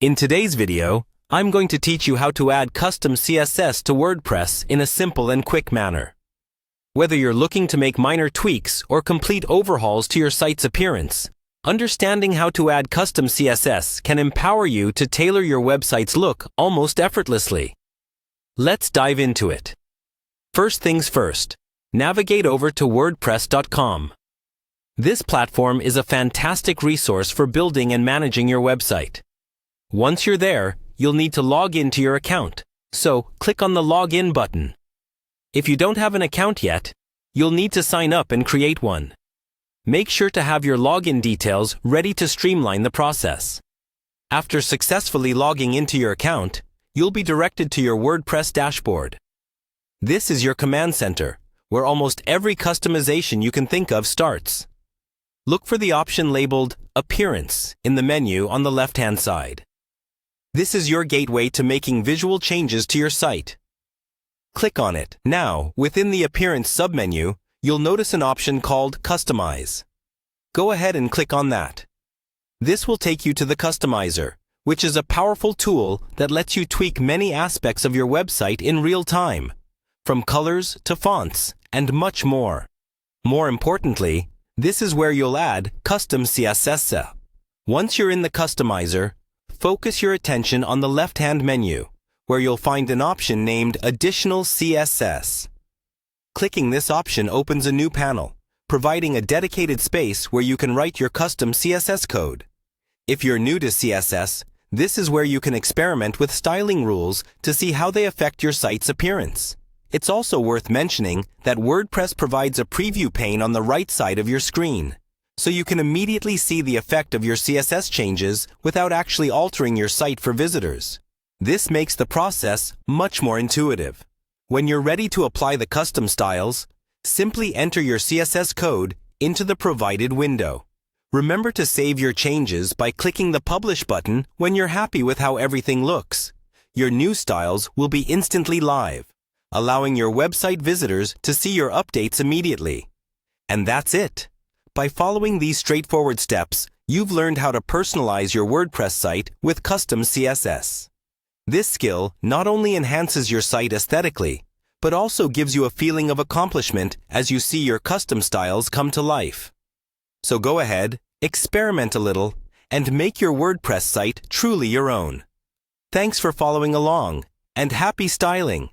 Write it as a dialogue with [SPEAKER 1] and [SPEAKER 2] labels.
[SPEAKER 1] In today's video, I'm going to teach you how to add custom CSS to WordPress in a simple and quick manner. Whether you're looking to make minor tweaks or complete overhauls to your site's appearance, understanding how to add custom CSS can empower you to tailor your website's look almost effortlessly. Let's dive into it. First things first, navigate over to wordpress.com. This platform is a fantastic resource for building and managing your website. Once you're there, you'll need to log into your account, so click on the Login button. If you don't have an account yet, you'll need to sign up and create one. Make sure to have your login details ready to streamline the process. After successfully logging into your account, you'll be directed to your WordPress dashboard. This is your command center, where almost every customization you can think of starts. Look for the option labeled Appearance in the menu on the left-hand side. This is your gateway to making visual changes to your site. Click on it. Now, within the Appearance submenu, you'll notice an option called Customize. Go ahead and click on that. This will take you to the Customizer, which is a powerful tool that lets you tweak many aspects of your website in real time, from colors to fonts, and much more. More importantly, this is where you'll add custom CSS. Once you're in the Customizer, focus your attention on the left-hand menu, where you'll find an option named Additional CSS. Clicking this option opens a new panel, providing a dedicated space where you can write your custom CSS code. If you're new to CSS, this is where you can experiment with styling rules to see how they affect your site's appearance. It's also worth mentioning that WordPress provides a preview pane on the right side of your screen, so you can immediately see the effect of your CSS changes without actually altering your site for visitors. This makes the process much more intuitive. When you're ready to apply the custom styles, simply enter your CSS code into the provided window. Remember to save your changes by clicking the Publish button when you're happy with how everything looks. Your new styles will be instantly live, allowing your website visitors to see your updates immediately. And that's it. By following these straightforward steps, you've learned how to personalize your WordPress site with custom CSS. This skill not only enhances your site aesthetically, but also gives you a feeling of accomplishment as you see your custom styles come to life. So go ahead, experiment a little, and make your WordPress site truly your own. Thanks for following along, and happy styling!